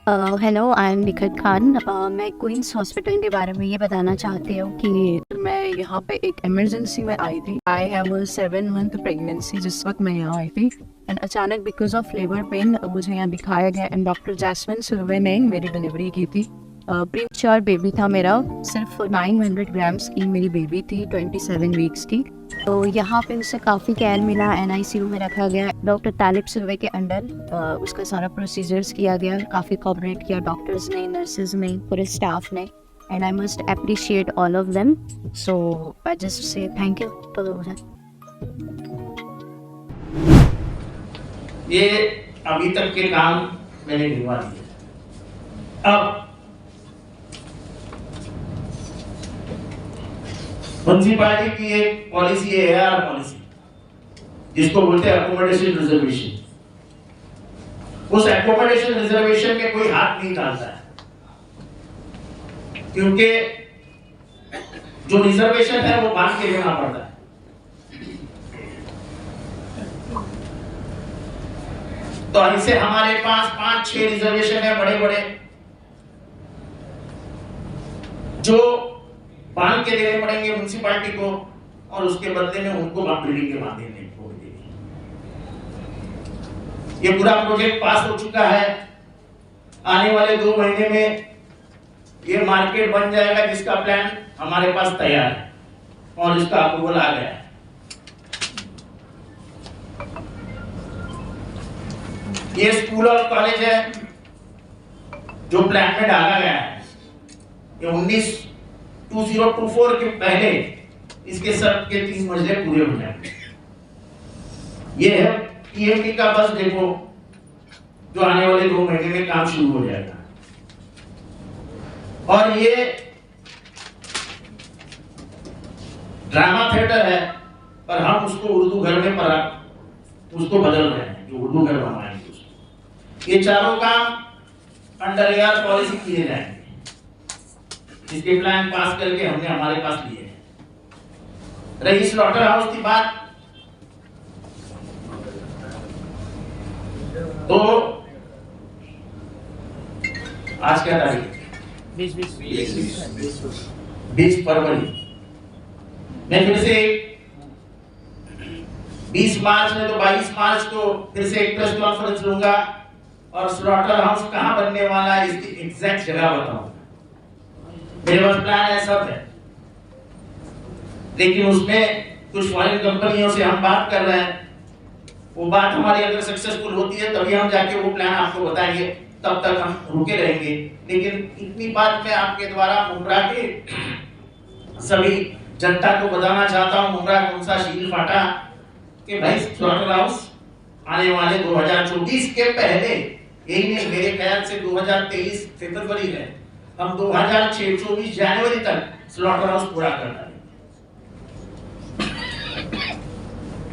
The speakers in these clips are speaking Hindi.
Hello, I am Nikhat Khan. मैं क्वींस हॉस्पिटल के बारे में ये बताना चाहती हूँ कि मैं यहाँ पे एक इमरजेंसी में आई थी। I have a 7 month pregnancy जिस वक्त मैं यहाँ आई थी, एंड अचानक बिकॉज ऑफ लेबर पेन मुझे यहाँ दिखाया गया एंड डॉक्टर जैस्मिन सुर्वे ने मेरी डिलीवरी की थी। प्रीमच्योर बेबी था मेरा। सिर्फ 900 ग्राम्स की मेरी बेबी थी, 27 वीक्स की। तो यहाँ पे उससे काफ़ी केयर मिला। NICU में रखा गया। डॉक्टर तालिब सुर्वे के अंडर उसका सारा प्रोसीजर्स किया गया। काफ़ी कोऑपरेट किया डॉक्टर्स ने, नर्सेज ने, पूरे स्टाफ ने, and I must appreciate all of them. So I just say thank you for that. ये अभी तक के काम मैंने गिनवा दिए। अब म्युनिसिपैलिटी की एक पॉलिसी है, AR पॉलिसी, जिसको बोलते हैं अकोमोडेशन रिजर्वेशन। उस अकोमोडेशन रिजर्वेशन में कोई हाथ नहीं डालता है, क्योंकि जो रिजर्वेशन है वो बांध के लेना पड़ता है। तो ऐसे हमारे पास 5-6 रिजर्वेशन है बड़े बड़े, जो बांध के देने पड़ेंगे म्युनिसिपैलिटी को, और उसके बदले में उनको बिल्डिंग के बांधे नहीं होंगे। ये पूरा प्रोजेक्ट पास हो चुका है। आने वाले 2 महीने में ये मार्केट बन जाएगा, जिसका प्लान हमारे पास तैयार है और इसका अप्रूवल आ गया है। ये स्कूल और कॉलेज है जो प्लान में डाला गया है। ये 2024 के पहले इसके सब के 3 मंजिले पूरे हो जाएंगे। ये है PMT का बस देखो, जो आने वाले 2 महीने में काम शुरू हो जाएगा। और ये ड्रामा थिएटर है, पर हम उसको उर्दू घर में उसको बदल रहे हैं, जो उर्दू घर बनवाएंगे उसको। ये चारों काम अंडर AR पॉलिसी किए जाएंगे, जिसके प्लान पास करके हमने हमारे पास लिए हैं। रही स्लॉटर हाउस की बात, तो आज क्या तारीख है? 20 फरवरी। मैं फिर से 20 मार्च में तो 22 मार्च को फिर से एक प्रेस कॉन्फ्रेंस लूंगा और स्लॉटर हाउस कहां बनने वाला है इसकी एग्जैक्ट जगह बताऊंगा। मेरे पास प्लान है, सब है, लेकिन उसमें कुछ फॉरेन कंपनियों से हम बात कर रहे हैं। वो बात हमारी अगर सक्सेसफुल होती है तभी हम जाके वो प्लान आपको बताएंगे, तब तक हम रुके रहेंगे। लेकिन इतनी बात मैं आपके द्वारा मुमरा के सभी जनता को बताना चाहता हूँ, मुमरा कौन सा शील फाटा, कि भाई स्लॉटर हाउस आने वाले 2024 के पहले, यही नहीं, मेरे ख्याल से 2023 फरवरी में, हम 2024 जनवरी तक स्लॉटर हाउस पूरा कर देंगे।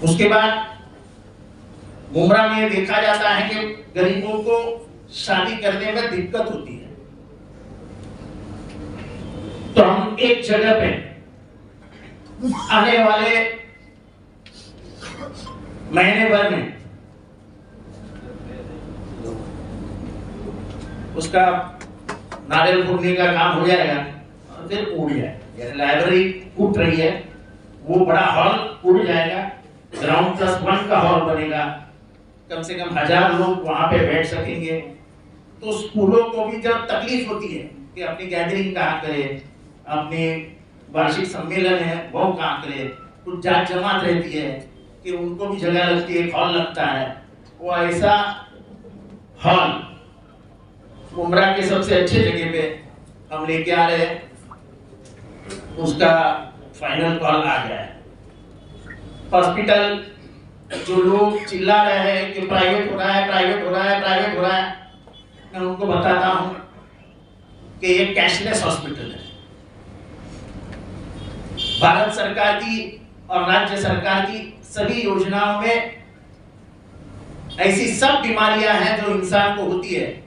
उसके बाद मुमरा में देखा जाता है कि गरीबों को शादी करने में दिक्कत होती है, तो हम एक जगह पे आने वाले महीने भर में उसका नारियल फूटने का काम हो जाएगा और फिर उड़ जाएगा। लाइब्रेरी उठ रही है, वो बड़ा हॉल उड़ जाएगा, ग्राउंड +1 का हॉल बनेगा, कम से कम 1000 लोग वहां पे बैठ सकेंगे। तो स्कूलों को भी जब तकलीफ होती है कि अपनी गैदरिंग कहाँ करें, अपने वार्षिक सम्मेलन है वो कहाँ करें, कुछ जात जमात रहती है कि उनको भी जगह लगती है, हॉल लगता है, वो ऐसा हॉल मुमरा के सबसे अच्छे जगह पे हम लेके आ रहे हैं। उसका फाइनल कॉल आ गया है। हॉस्पिटल जो लोग चिल्ला रहे हैं कि प्राइवेट हो रहा है, प्राइवेट हो रहा है, प्राइवेट हो रहा है, मैं उनको बताता हूं कि ये कैशलेस हॉस्पिटल है। भारत सरकार की और राज्य सरकार की सभी योजनाओं में ऐसी सब बीमारियां हैं जो इंसान को होती है,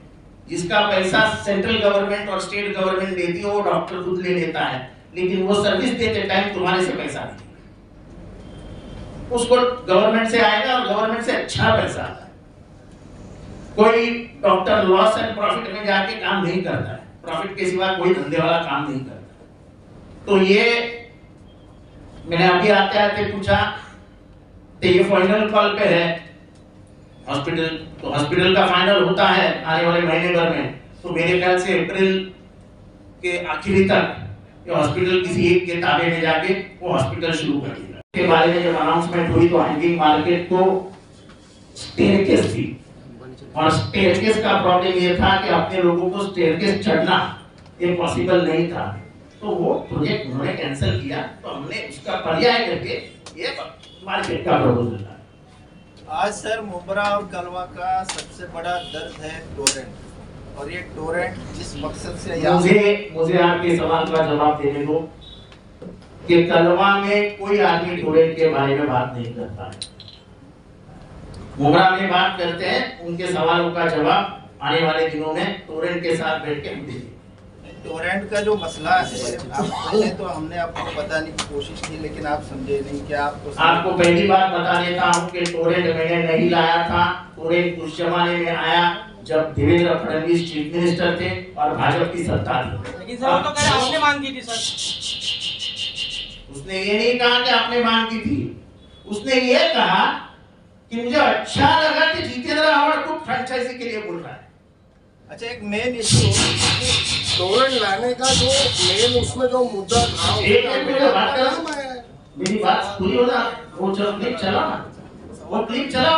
जिसका पैसा सेंट्रल गवर्नमेंट और स्टेट गवर्नमेंट देती है, वो डॉक्टर खुद ले लेता है, लेकिन वो सर्विस देते टाइम तुम्हारे से पैसा नहीं, उसको गवर्नमेंट से आएगा और गवर्नमेंट से अच्छा पैसा आता है। कोई डॉक्टर लॉस एंड प्रॉफिट में जाके काम नहीं करता है, प्रॉफिट के सिवा कोई धंधे वाला काम नहीं करता। तो ये मैंने अभी आते आते पूछा, तो ये फाइनल कॉल पे है हॉस्पिटल, तो हॉस्पिटल का फाइनल होता है आने वाले महीने भर में, तो मेरे ख्याल से अप्रैल के आखिरी तक ये हॉस्पिटल किसी एक के ताबे में जाके वो हॉस्पिटल शुरू कर देगा। के बारे में जब अनाउंसमेंट हुई तो हैंगिंग मार्केट को स्टेयरकेस थी, और स्टेयरकेस का प्रॉब्लम ये था कि अपने लोगों को स्टेयरकेस चढ़ना ये पॉसिबल नहीं था, तो वो प्रोजेक्ट उन्होंने कैंसिल किया, तो हमने उसका पर्याय करके ये मार्केट का प्रपोजल था। आज सर मुब्रा और कलवा का सबसे बड़ा दर्द है टोरेंट, और ये टोरेंट जिस मकसद से मुझे आपके सवाल का जवाब देने दो कि कलवा में कोई आदमी टोरेंट के बारे में बात नहीं करता है, मुब्रा में बात करते हैं। उनके सवालों का जवाब आने वाले दिनों में टोरेंट के साथ बैठ के हम देंगे। टोरेंट का जो मसला है, आप पहले तो हमने आपको बताने की कोशिश की लेकिन आप समझे नहीं। क्या आपको पहली बात बता देता हूँ कि टोरेंट मैंने नहीं लाया था। टोरेंट उस जमाने में आया जब देवेंद्र फडणवीस चीफ मिनिस्टर थे और भाजपा की सत्ता थी। लेकिन सर वो तो कह रहे आपने मांग की थी सर। उसने ये नहीं कहा कि आपने मांग की थी, उसने ये कहा कि मुझे अच्छा लगा कि जितेंद्र आवाड को फ्रेंचाइजी के लिए बोल रहा है। अच्छा, एक मेन इशू टोरेंट लाने का जो मेन उसमें जो मुद्दा था, मेरी बात पूरी हो जाए, वो जो क्लिप चला ना, वो क्लिप चला,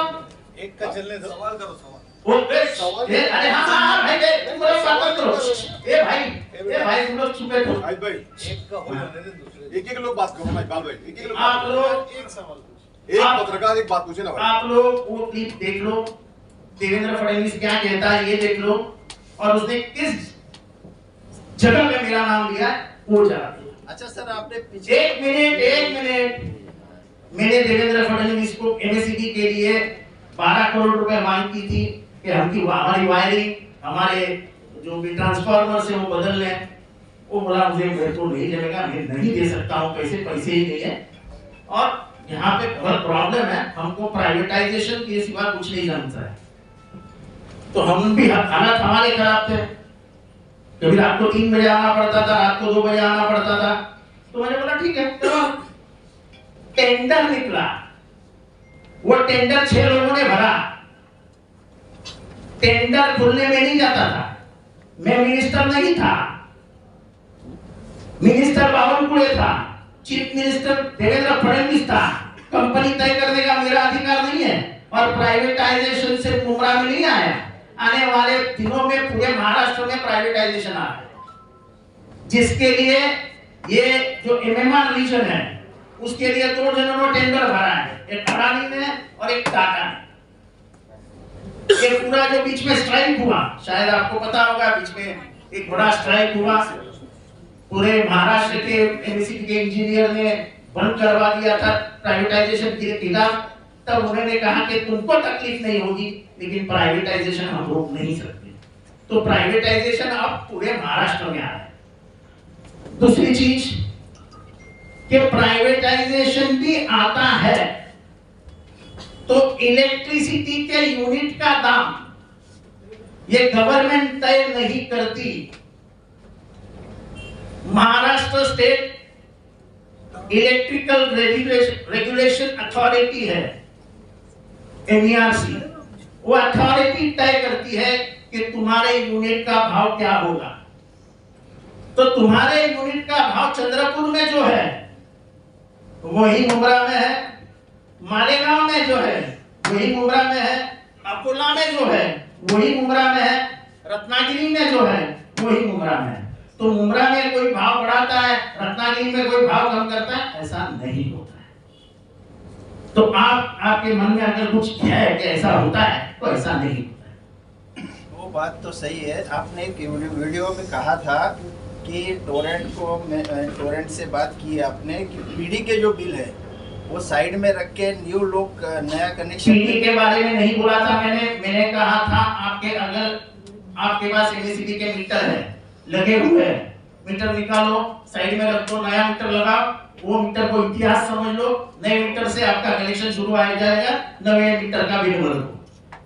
एक का चलने दो, सवाल करो सवाल। वो सवाल, अरे हाँ भाई तुम लोग बात करो, ए भाई तुम लोग चुप बैठो। भाई एक का हो जाने दे, दूसरे एक लोग बात करो भाई, भाई एक लोग, आप लोग एक सवाल एक पत्रकार एक बात पूछे ना भाई। आप लोग वो क्लिप देख लो, देवेंद्र फडणवीस क्या कहता है ये देख लो, और उसने किस जगह पे मेरा नाम लिया वो जान। अच्छा सर, आपने पीछे एक मिनट, मैंने देवेंद्र फडणवीस को एमएससीबी के लिए 12 करोड़ रुपए मांग की थी कि हमारी वायरिंग, हमारे जो भी ट्रांसफार्मर से वो बदल लें। वो बोला मुझे मेरे को नहीं जमेगा, मैं नहीं दे सकता हूँ, पैसे ही नहीं है। और यहाँ पे बहुत प्रॉब्लम है, हमको प्राइवेटाइजेशन के सिवा कुछ नहीं जानता है, तो हम भी हालात हमारे खराब थे। कभी रात को 3 बजे आना पड़ता था, रात को 2 बजे आना पड़ता था, तो मैंने बोला ठीक है चलो। टेंडर निकला, वो टेंडर 6 लोगों ने भरा, टेंडर खुलने में नहीं जाता था। मैं मिनिस्टर नहीं था, मिनिस्टर बावनकुळे था, चीफ मिनिस्टर देवेंद्र फडणवीस था। कंपनी तय करने का मेरा अधिकार नहीं है, और प्राइवेटाइजेशन से मुमरा में नहीं आया। आने वाले दिनों में पूरे महाराष्ट्र में प्राइवेटाइजेशन आ रहा है, जिसके लिए ये जो एमएमआर रीजन है उसके लिए 2 जनों ने टेंडर भरा है, एक अडानी ने और एक टाटा ने। ये पूरा जो बीच में स्ट्राइक हुआ, शायद आपको पता होगा, बीच में एक बड़ा स्ट्राइक हुआ, पूरे महाराष्ट्र के एमएससीबी के इंजीनियर ने बंद करवा दिया था प्राइवेटाइजेशन के खिलाफ। तब उन्होंने कहा कि तुमको तकलीफ नहीं होगी, लेकिन प्राइवेटाइजेशन हम रोक नहीं सकते। तो प्राइवेटाइजेशन अब पूरे महाराष्ट्र में आ रहा है। दूसरी चीज कि प्राइवेटाइजेशन भी आता है तो इलेक्ट्रिसिटी के यूनिट का दाम ये गवर्नमेंट तय नहीं करती। Maharashtra state electrical regulation authority है, एनईआरसी, वो अथॉरिटी तय करती है कि तुम्हारे यूनिट का भाव क्या होगा। तो तुम्हारे यूनिट का भाव चंद्रपुर में जो है वही मुंब्रा में है, मालेगांव में जो है वही मुंब्रा में है, अकोला में जो है वही मुंब्रा में है, रत्नागिरी में जो है वही मुंब्रा में है। तो मुंब्रा में कोई भाव बढ़ाता है, रत्नागिरी में कोई भाव कम करता है, ऐसा नहीं होता है। तो आपके मन में अगर कुछ है कि ऐसा होता है तो ऐसा नहीं होता है। वो बात तो सही है। आपने एक वीडियो में कहा था कि टोरेंट से बात की आपने कि पीडी के जो बिल है वो साइड में रख के न्यू लोग नया कनेक्शन। पीडी के बारे में नहीं बोला था मैंने कहा था आपके पास एमएससीबी के मीटर है, लगे हुए हैं, मीटर निकालो, साइड में रख दो, नया मीटर लगाओ, वो मीटर को इतिहास समझ लो, नए मीटर से आपका कनेक्शन शुरू आ जाएगा, नए मीटर का बिल भर दो।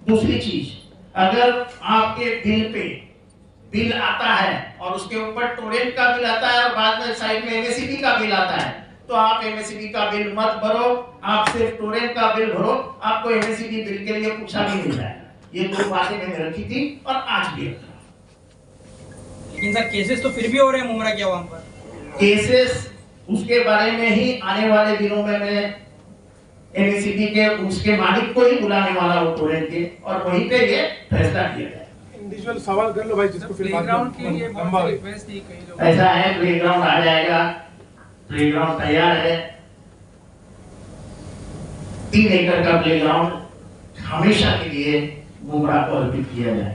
दूसरी चीज, अगर आपके बिल आता है और उसके ऊपर टोरेंट का बिल आता है और बाद में साइड में एमएससीबी का बिल आता है, तो आप एमएससीबी का बिल मत भरो, आप सिर्फ टोरेंट का बिल भरो, आपको एमएससीबी बिल के लिए पूछा भी नहीं जाएगा। ये 2 बातें मैंने रखी थी और आज भी रखा। लेकिन सर केसेस तो फिर भी हो रहे हैं मुमरा के अवाम पर। केसेस उसके बारे में ही आने वाले दिनों में मैं एमएससीबी के उसके मालिक को ही बुलाने वाला हूँ टोरेंट के, और वहीं पे ये फैसला किया जाए। इंडिविजुअल सवाल कर लो भाई, जिसको फिर प्लेग्राउंड के लिए बहुत रिक्वेस्ट थी कई लोग। ऐसा है, प्लेग्राउंड आ जाएगा, प्लेग्राउंड तैयार है। 3 एकड़ का प्लेग्राउंड हमेशा के लिए मुमरा को अर्पित किया जाए।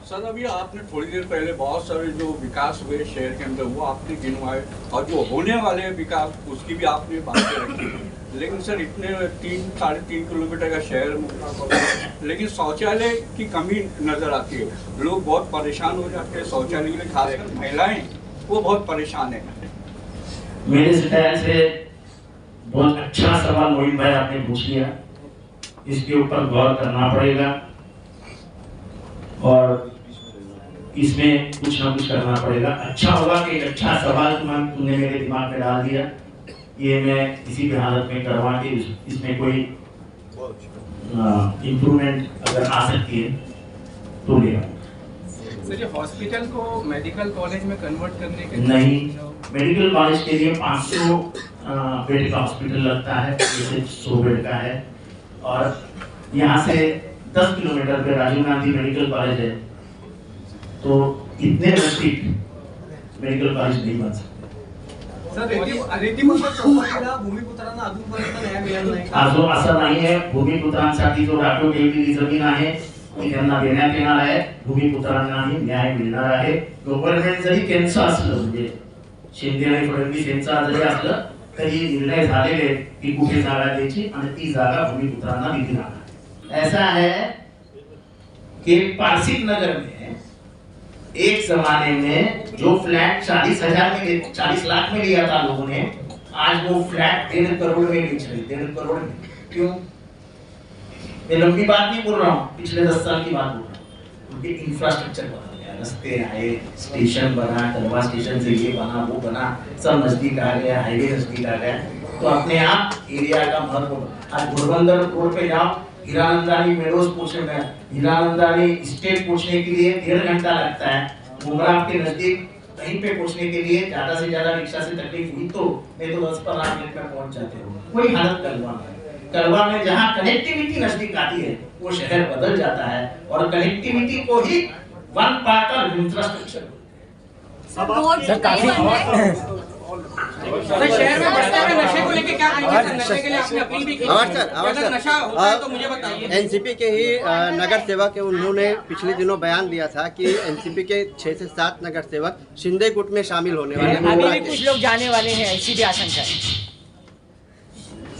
सर अभी आपने थोड़ी देर पहले बहुत सारे जो विकास हुए शहर के अंदर वो आपने गिनवाए, और जो होने वाले विकास उसकी भी आपने बातें रखी। लेकिन सर इतने 3-3.5 किलोमीटर का शहर मुमरा, लेकिन शौचालय की कमी नजर आती है। लोग बहुत परेशान हो जाते हैं शौचालय के लिए, खासकर महिलाएं वो बहुत परेशान है। मेरे स्टाइल से बहुत अच्छा सवाल मोहित भाई आपने पूछ लिया, इसके ऊपर गौर करना पड़ेगा और इसमें कुछ ना कुछ करना पड़ेगा। अच्छा होगा कि एक अच्छा सवाल तुमने मेरे दिमाग में डाल दिया, ये मैं किसी भी हालत में करवा के इसमें कोई इम्प्रूवमेंट अगर आ सकती है तो ले आऊंगा। सर ये हॉस्पिटल को मेडिकल कॉलेज में कन्वर्ट करने के नहीं, मेडिकल कॉलेज के लिए 500 बेड का हॉस्पिटल लगता है, जैसे 100 बेड का है, और यहाँ से 10 किलोमीटर पे राजीव गांधी मेडिकल कॉलेज है, तो इतने नजदीक मेडिकल कॉलेज नहीं बन सकते। भूमिपुत्रांना अजूनपर्यंत न्याय मिळाला नाही। अजून असं नाही आहे, भूमिपुत्रांसाठी जो राखीव ठेवलेली जमीन आहे ती त्यांना देण्यात येणार आहे, भूमिपुत्रांनाही न्याय मिळणार आहे। गव्हर्नमेंट जरी त्यांचं असलं, म्हणजे शिंदे आणि फडणवीस यांचा जरी असलं तरी निर्णय झालेले की कुठे जागा द्यायची आणि ती जागा भूमिपुत्रांना दिली जाणार। ऐसा है कि पारसिक नगर में एक जमाने में जो फ्लैट 40 लाख में लिया था लोगों ने, आज वो फ्लैट 1.5 करोड़ में बेच रहे, 1.5 करोड़ में। क्यों? मैं लंबी बात नहीं बोल रहा हूँ, पिछले 10 साल की बात बोल रहा हूँ। उनके इंफ्रास्ट्रक्चर बदल गया, रास्ते आए, स्टेशन बना, कलवा स्टेशन से ये बना वो बना, सब नजदीक आ गया, हाईवे नजदीक आ गया, तो अपने आप एरिया का महत्व। आज घोड़बंदर रोड पे जाओ, हीरानंदानी मेडोज पूछने में, हीरानंदानी स्टेट पूछने के लिए 1.5 घंटा लगता है। मुमरा के नजदीक कहीं पे पहुंचने के लिए ज्यादा से ज्यादा रिक्शा से तकलीफ हुई तो नहीं तो 10-15 मिनट में पहुंच जाते हो। कोई हालत कलवा में जहाँ कनेक्टिविटी नजदीक आती है वो शहर बदल जाता है, और कनेक्टिविटी को ही वन पार्ट ऑफ इंफ्रास्ट्रक्चर। शहर में बढ़ते हुए नशे को लेकर क्या कहेंगे सर? नशे के लिए आपने अपील भी की, अगर नशा होता है तो मुझे बताइए। एनसीपी के ही नगर सेवक है, उन्होंने पिछले दिनों बयान दिया था कि एनसीपी के 6 से 7 नगर सेवक शिंदे गुट में शामिल होने वाले हैं। अभी भी कुछ लोग जाने वाले हैं, ऐसी भी आशंका है।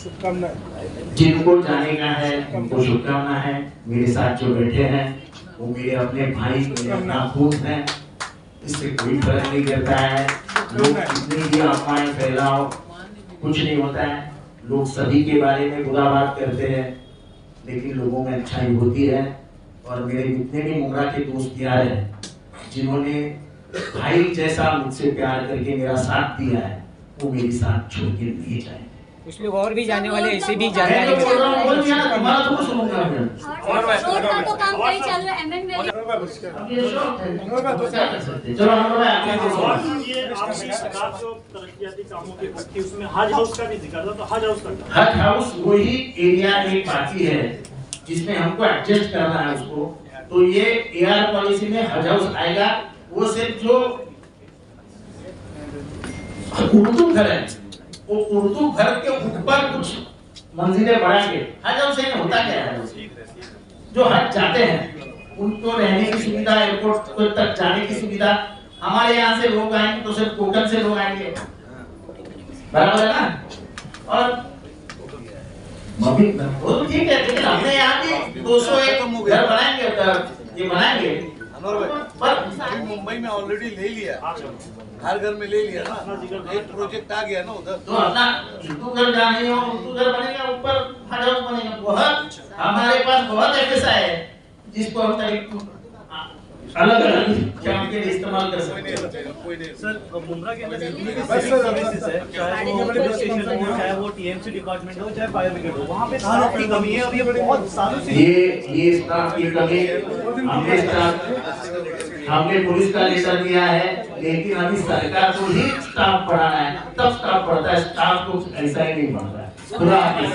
शुभकामनाएं। जिनको जाने का है उनको शुभकामना है। मेरे साथ जो बैठे हैं वो मेरे अपने भाई, मेरे अपना खून है, इससे कोई फर्क नहीं करता है। लोग कितनी भी अफवाहें फैलाओ, कुछ नहीं होता है। लोग सभी के बारे में बुरा बात करते हैं, लेकिन लोगों में अच्छाई होती है। और मेरे जितने भी मुमरा के दोस्त यार हैं, जिन्होंने भाई जैसा मुझसे प्यार करके मेरा साथ दिया है, वो मेरे साथ छोड़ के नहीं जाए। कुछ लोग और भी जाने वाले, ऐसे भी जानकारी तो सुनूंगा रोड का तो काम कहीं चल रहा है, एमएन चलो ये आपकी सरकार जो तरक्कियाती कामों की करती है उसमें हज हाउस का भी जिक्र था, तो हज हाउस का हज हाउस वही एरिया एक बाकी है जिसमें हमको एडजस्ट करना है उसको। तो ये एआर पॉलिसी में हज हाउस आएगा। वो सिर्फ जो उर्दू घर है, वो उर्दू घर के ऊपर कुछ मंजिलें बढ़ाएंगे। हज हाउस में होता क्या है, जो हज जाते हैं उनको रहने की सुविधा, एयरपोर्ट तक जाने की सुविधा। हमारे यहाँ से लोग आएंगे तो सिर्फ कोटन से लोग आएंगे, बराबर है ना। और वो ठीक है, लेकिन हमने यहाँ भी 201 घर बनाएंगे, ये बनाएंगे। पर मुंबई में ऑलरेडी ले लिया, हर घर में ले लिया ना, एक प्रोजेक्ट आ गया ना उधर। तो अपना हिंदू घर जाने हो, हिंदू घर बनेगा, ऊपर हज हाउस बनेगा। बहुत हमारे पास बहुत एफएसआई है जिसको हम अलग अलग काम के लिए इस्तेमाल कर सकते हैं। सर मुंब्रा के अंदर सर्विसेज है, चाहे वो पुलिस स्टेशन हो, चाहे वो टीएमसी डिपार्टमेंट हो, चाहे फायर ब्रिगेड हो, वहाँ पे स्टाफ की कमी है और ये बहुत सालों से ये स्टाफ की कमी हमने पुलिस का लेटर दिया है, लेकिन अभी सरकार को ही स्टाफ बढ़ाना है, तब स्टाफ बढ़ता है, स्टाफ को ऐसा ही नहीं बढ़ता है। खुदा हाफिज़।